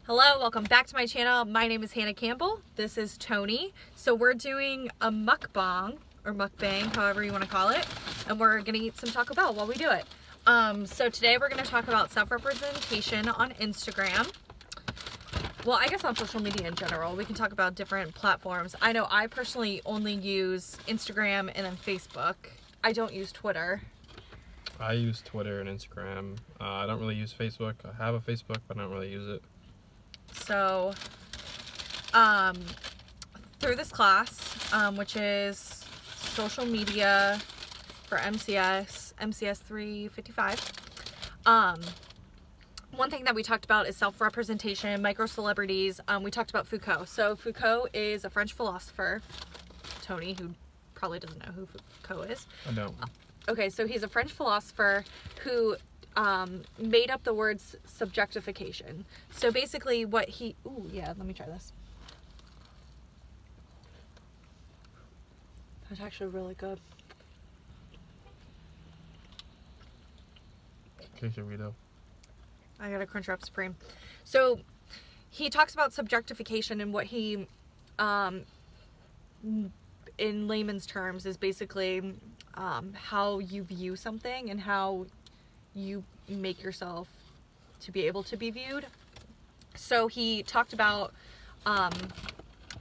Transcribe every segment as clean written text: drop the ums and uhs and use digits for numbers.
Hello, welcome back to my channel. My name is Hannah Campbell. This is Tony. So we're doing a mukbang or mukbang, however you want to call it, and we're gonna eat some Taco Bell while we do it. So today we're gonna talk about self-representation on Instagram. Well, I guess on social media in general. We can talk about different platforms. I know I personally only use Instagram and then Facebook. I don't use Twitter. I use Twitter and Instagram. I don't really use Facebook. I have a Facebook, but I don't really use it. So, through this class, which is social media for MCS 355, one thing that we talked about is self-representation, micro-celebrities. We talked about Foucault. So Foucault is a French philosopher. Tony, who probably doesn't know who Foucault is. I don't. Okay, so he's a French philosopher who made up the words subjectification. So basically what he... Ooh, yeah, let me try this. That's actually really good. Quesarito. I got a Crunchwrap Supreme. So he talks about subjectification, and what he, in layman's terms, is basically how you view something and how you make yourself to be able to be viewed. So he talked about a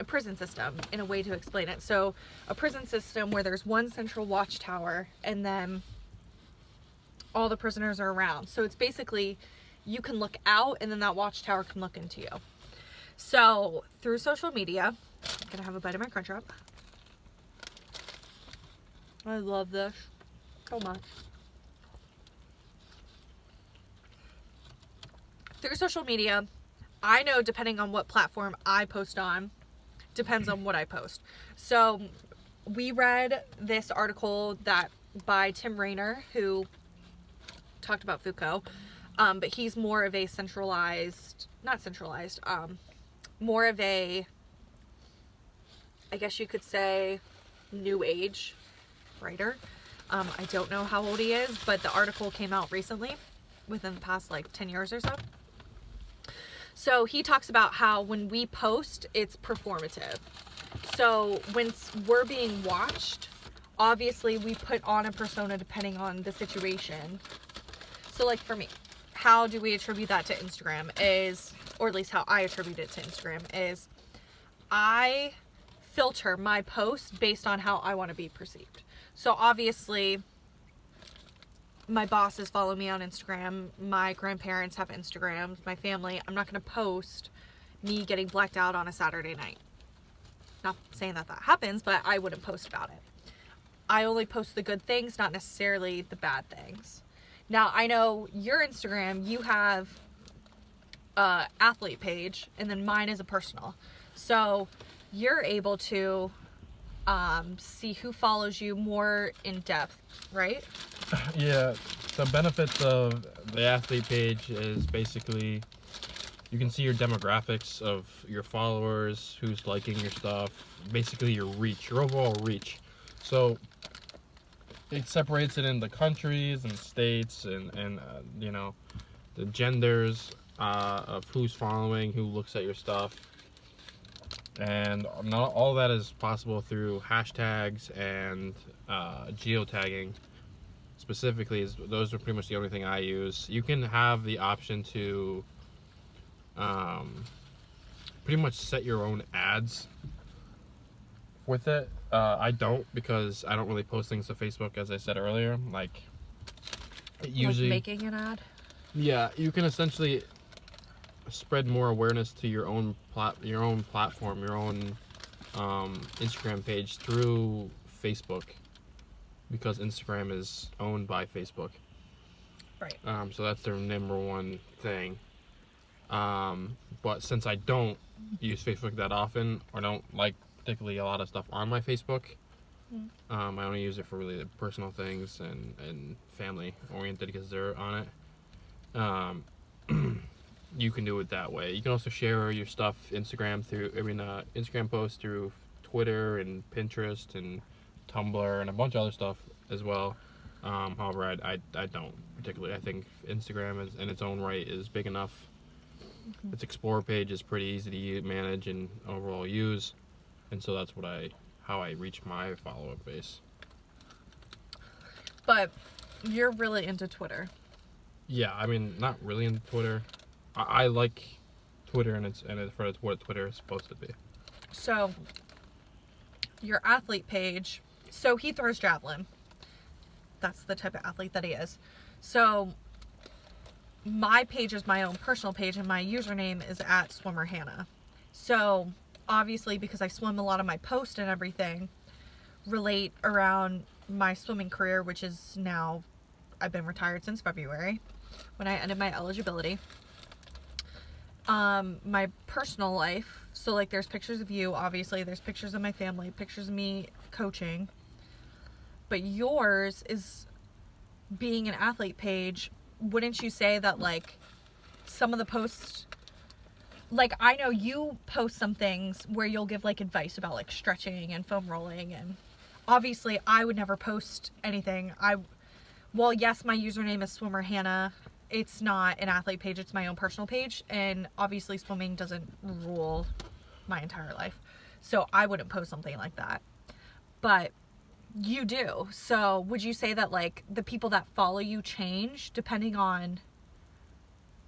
prison system in a way to explain it. So a prison system where there's one central watchtower and then all the prisoners are around. So it's basically you can look out and then that watchtower can look into you. So through social media, I'm gonna have a bite of my Crunchwrap. I love this so much. Through social media, I know depending on what platform I post on, depends on what I post. So we read this article that by Tim Rainer, who talked about Foucault, but he's more of a more of a, I guess you could say, new age writer. I don't know how old he is, but the article came out recently, within the past like 10 years or so. So he talks about how when we post, it's performative. So when we're being watched, obviously we put on a persona depending on the situation. So like for me, how do we attribute that to Instagram is, or at least how I attribute it to Instagram is, I filter my posts based on how I want to be perceived. So obviously my bosses follow me on Instagram, my grandparents have Instagrams, my family. I'm not going to post me getting blacked out on a Saturday night. Not saying that happens, but I wouldn't post about it. I only post the good things, not necessarily the bad things. Now, I know your Instagram, you have an athlete page, and then mine is a personal. So you're able to see who follows you more in depth, right? Yeah, the benefits of the athlete page is basically you can see your demographics of your followers, who's liking your stuff, basically your reach, your overall reach. So it separates it into countries and states and you know, the genders of who's following, who looks at your stuff. And not all that is possible through hashtags and geotagging. Specifically, those are pretty much the only thing I use. You can have the option to pretty much set your own ads with it. I don't, because I don't really post things to Facebook, as I said earlier. Like, usually like making an ad. Yeah, you can essentially spread more awareness to your own platform, your own Instagram page through Facebook, because Instagram is owned by Facebook. Right. So that's their number one thing. But since I don't use Facebook that often, or don't like particularly a lot of stuff on my Facebook, I only use it for really the personal things and family oriented, because they're on it. You can do it that way. You can also share your stuff Instagram posts through Twitter and Pinterest and Tumblr and a bunch of other stuff as well. However, I don't particularly. I think Instagram is in its own right is big enough its explore page is pretty easy to manage and overall use, and so that's how I reach my follow-up base. But you're really into Twitter. Yeah, I mean, not really into Twitter. I like Twitter and it's for what Twitter is supposed to be. So your athlete page, so he throws javelin. That's the type of athlete that he is. So my page is my own personal page, and my username is @swimmerhannah. So obviously, because I swim, a lot of my posts and everything relate around my swimming career, which is now, I've been retired since February when I ended my eligibility. My personal life, so like there's pictures of you, obviously there's pictures of my family, pictures of me coaching, but yours is being an athlete page. Wouldn't you say that like some of the posts, like I know you post some things where you'll give like advice about like stretching and foam rolling, and obviously I would never post anything. Well, yes, my username is Swimmer Hannah. It's not an athlete page, it's my own personal page, and obviously swimming doesn't rule my entire life, so I wouldn't post something like that, but you do. So would you say that like the people that follow you change depending on,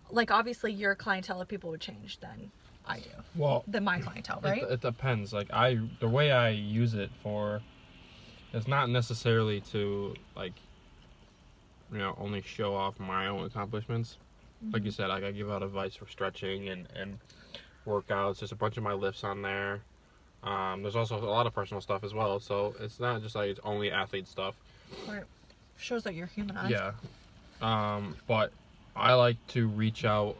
like obviously your clientele of people would change than I do, than my clientele, right? It depends. Like the way I use it for is not necessarily to like, you know, only show off my own accomplishments. Like you said, like I give out advice for stretching and workouts. There's a bunch of my lifts on there. There's also a lot of personal stuff as well. So it's not just like it's only athlete stuff. Right. Shows that you're humanized. Yeah. But I like to reach out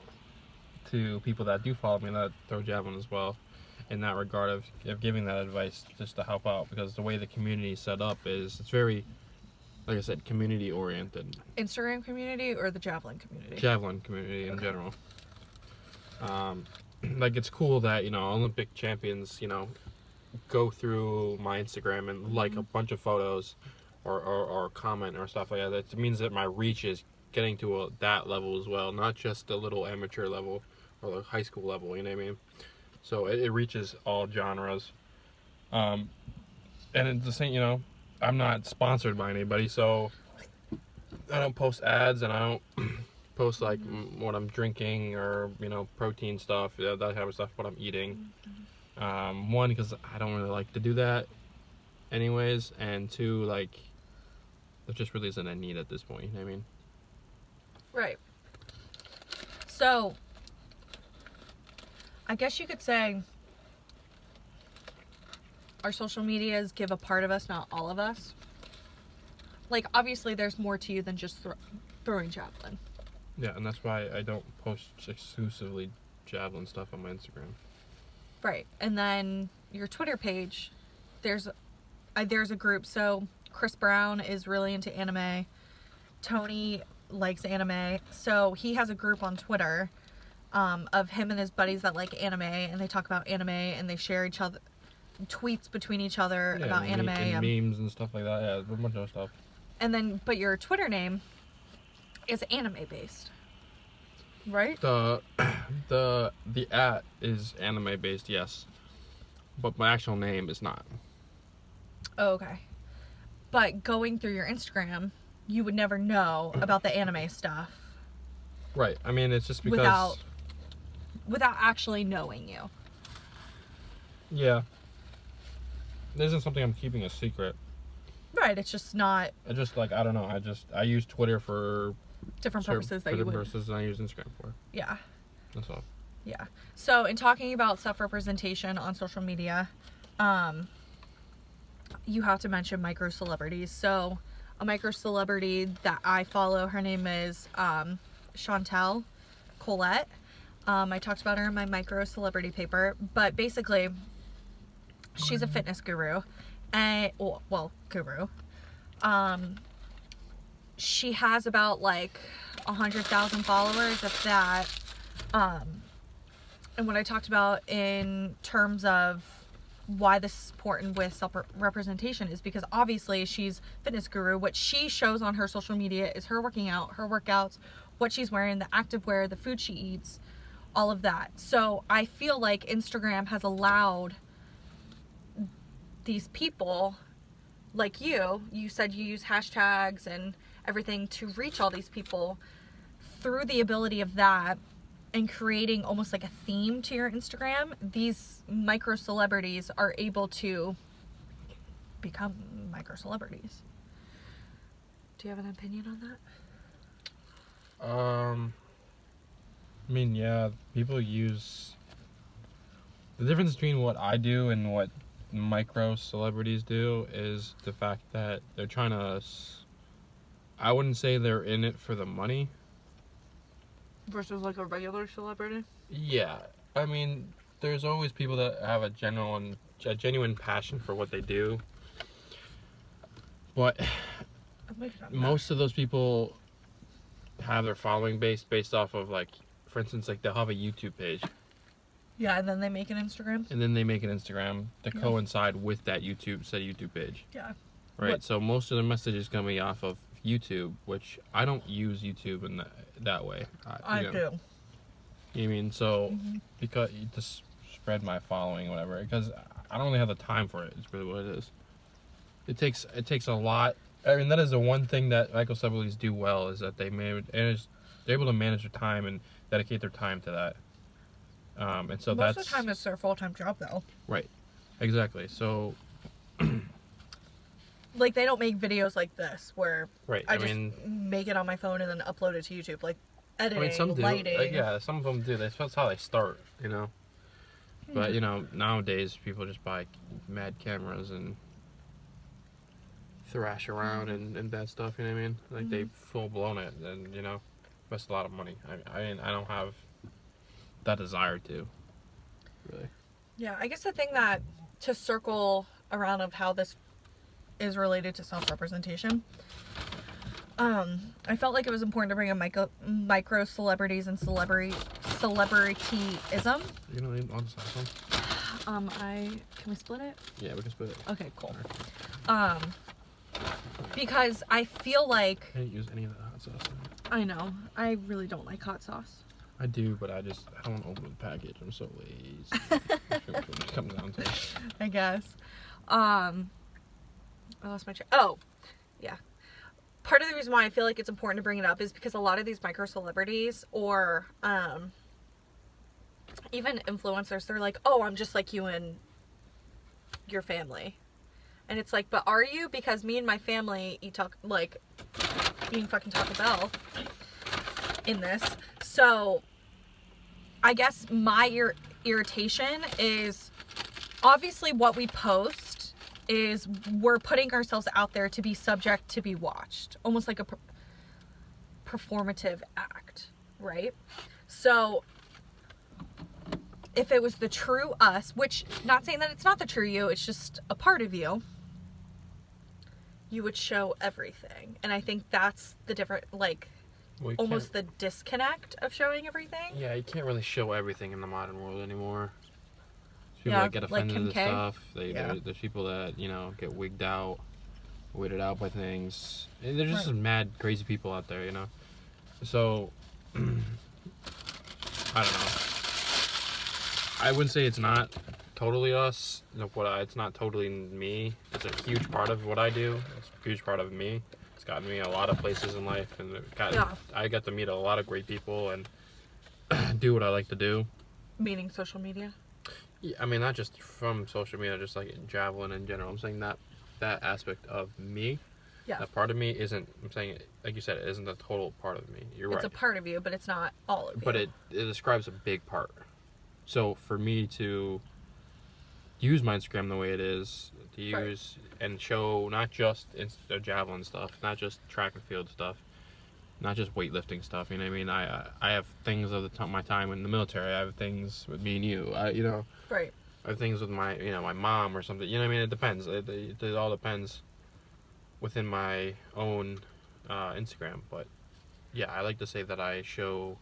to people that do follow me that throw javelin as well, in that regard of giving that advice just to help out, because the way the community is set up is it's very, like I said, community oriented. Instagram community or the javelin community? Javelin community in general. Like it's cool that, you know, Olympic champions, you know, go through my Instagram and like a bunch of photos or comment or stuff like that. That means that my reach is getting to that level as well, not just the little amateur level or the high school level, you know what I mean? So it reaches all genres. And it's the same, you know, I'm not sponsored by anybody, so I don't post ads and I don't post like what I'm drinking or, you know, protein stuff, that type of stuff, what I'm eating. One, because I don't really like to do that anyways, and two, like there just really isn't a need at this point, you know what I mean? Right. So I guess you could say our social medias give a part of us, not all of us. Like, obviously, there's more to you than just throwing javelin. Yeah, and that's why I don't post exclusively javelin stuff on my Instagram. Right. And then your Twitter page, there's a group. So Chris Brown is really into anime. Tony likes anime. So he has a group on Twitter of him and his buddies that like anime, and they talk about anime, and they share each other tweets between each other about anime and memes and stuff like that. Yeah, a bunch of stuff. And then, but your Twitter name is anime based, right? The @ is anime based, yes, but my actual name is not. Oh, okay. But going through your Instagram, you would never know about the anime stuff. Right. I mean, it's just because without actually knowing you. Yeah. It isn't something I'm keeping a secret. Right, it's just not. I just like, I don't know. I use Twitter for different purposes that you would. Purposes than I use Instagram for. Yeah. That's all. Yeah. So in talking about self-representation on social media, you have to mention micro celebrities. So a micro celebrity that I follow, her name is Chantel Colette. I talked about her in my micro celebrity paper, but basically she's a fitness guru. And guru. She has about like 100,000 followers, if that. And what I talked about in terms of why this is important with self-representation is because obviously she's fitness guru. What she shows on her social media is her working out, her workouts, what she's wearing, the activewear, the food she eats, all of that. So I feel like Instagram has allowed these people like you said you use hashtags and everything to reach all these people through the ability of that and creating almost like a theme to your Instagram. These micro celebrities are able to become micro celebrities. Do you have an opinion on that? I mean, yeah, people use the difference between what I do and what micro celebrities do is the fact that they're trying to. I wouldn't say they're in it for the money. Versus like a regular celebrity? Yeah, I mean, there's always people that have a genuine passion for what they do, but most of those people have their following based off of, like, for instance, like, they'll have a YouTube page. Yeah, and then they make an Instagram. And then they make an Instagram to coincide with that YouTube page. Yeah. Right. So most of the messages coming off of YouTube, which I don't use YouTube in that way. I do. You know what I mean? So because to spread my following, whatever. Because I don't really have the time for it. It's really what it is. It takes a lot. I mean, that is the one thing that micro celebrities do well, is that they're able to manage their time and dedicate their time to that. And so most of the time it's their full-time job, though. Right. Exactly. So like, they don't make videos like this where I mean, make it on my phone and then upload it to YouTube. Like, editing, I mean, some do. lighting. Yeah, some of them do. That's how they start, you know. But, you know, nowadays people just buy mad cameras and thrash around and that stuff, you know what I mean? Like, they full-blown it and, you know, invest a lot of money. I mean, I don't have that desire to, really. Yeah, I guess the thing that, to circle around of how this is related to self-representation, I felt like it was important to bring in micro celebrities and celebrityism. You know, I'll just have some. Can we split it? Yeah, we can split it. Okay, cool. Because I feel like I didn't use any of the hot sauce. I know, I really don't like hot sauce. I do, but I don't want to open the package. I'm so lazy. That's what it comes down to. I guess. I lost my train. Oh, yeah. Part of the reason why I feel like it's important to bring it up is because a lot of these micro celebrities or even influencers, they're like, oh, I'm just like you and your family. And it's like, but are you? Because me and my family eating fucking Taco Bell in this. So I guess my irritation is obviously what we post is we're putting ourselves out there to be subject to be watched, almost like a performative act, right? So if it was the true us, which, not saying that it's not the true you, it's just a part of you, you would show everything. And I think that's the different, like, almost the disconnect of showing everything. Yeah, you can't really show everything in the modern world anymore. People that get offended like at stuff. There's people that, you know, get weirded out by things. And they're just mad, crazy people out there, you know. So, I don't know. I wouldn't say it's not totally us. It's not totally me. It's a huge part of what I do. It's a huge part of me. It's gotten me a lot of places in life, and I got to meet a lot of great people and do what I like to do. Meaning social media? Yeah, I mean, not just from social media, just like traveling in general. I'm saying that aspect of me, that part of me isn't, I'm saying, like you said, it isn't a total part of me. You're right. It's a part of you, but it's not all of you. But it describes a big part. So for me to use my Instagram the way it is, to use and show not just javelin stuff, not just track and field stuff, not just weightlifting stuff, you know what I mean? I have things of my time in the military. I have things with me and you, you know. Right. I have things with my, you know, my mom or something. You know what I mean? It depends. It all depends within my own Instagram. But yeah, I like to say that I show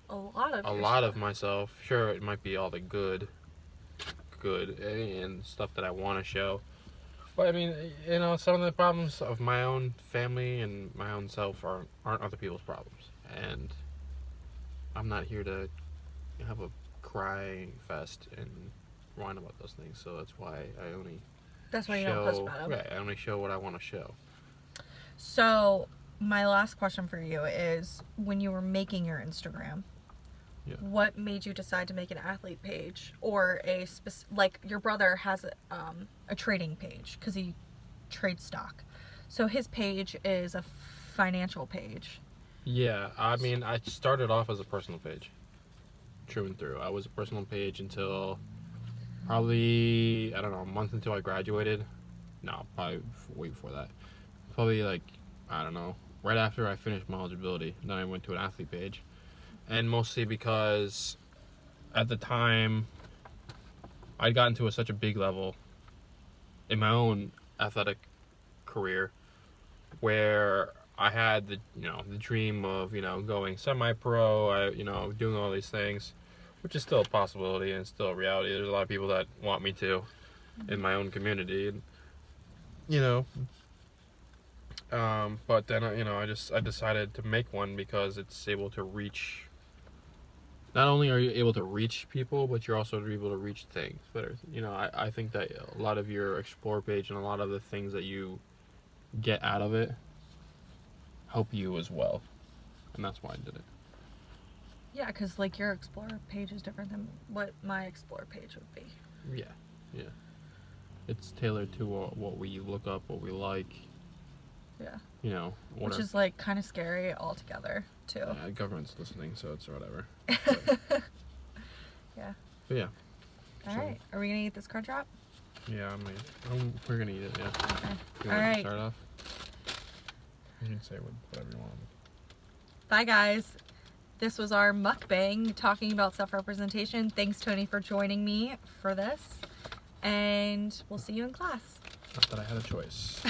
a lot of myself. Sure, it might be all the good and stuff that I want to show. But I mean, you know, some of the problems of my own family and my own self aren't other people's problems. And I'm not here to have a cry fest and whine about those things. So that's why I only That's why you don't post about them. Right, I only show what I want to show. So, my last question for you is, when you were making your Instagram, what made you decide to make an athlete page, or like your brother has a trading page because he trades stock, so his page is a financial page. Yeah, I mean, I started off as a personal page, true and through. I was a personal page until probably, I don't know, a month until I graduated. No, probably way before that. Probably like, I don't know, right after I finished my eligibility. Then I went to an athlete page. And mostly because at the time I'd gotten to such a big level in my own athletic career where I had the dream of going semi-pro, doing all these things, which is still a possibility and still a reality. There's a lot of people that want me to in my own community, and but then I decided to make one because it's able to reach. Not only are you able to reach people, but you're also able to reach things better. I think that a lot of your Explore page and a lot of the things that you get out of it help you as well. And that's why I did it. Yeah, because like your Explorer page is different than what my Explorer page would be. Yeah. It's tailored to what we look up, what we like. Yeah. Which is like kind of scary altogether, too. Yeah, government's listening, so it's whatever. Yeah. But yeah. Alright, are we going to eat this crunch wrap? Yeah, we're going to eat it, yeah. Okay. You want to start off? You can say whatever you want. Bye, guys. This was our mukbang talking about self-representation. Thanks, Tony, for joining me for this. And we'll see you in class. Not that I had a choice.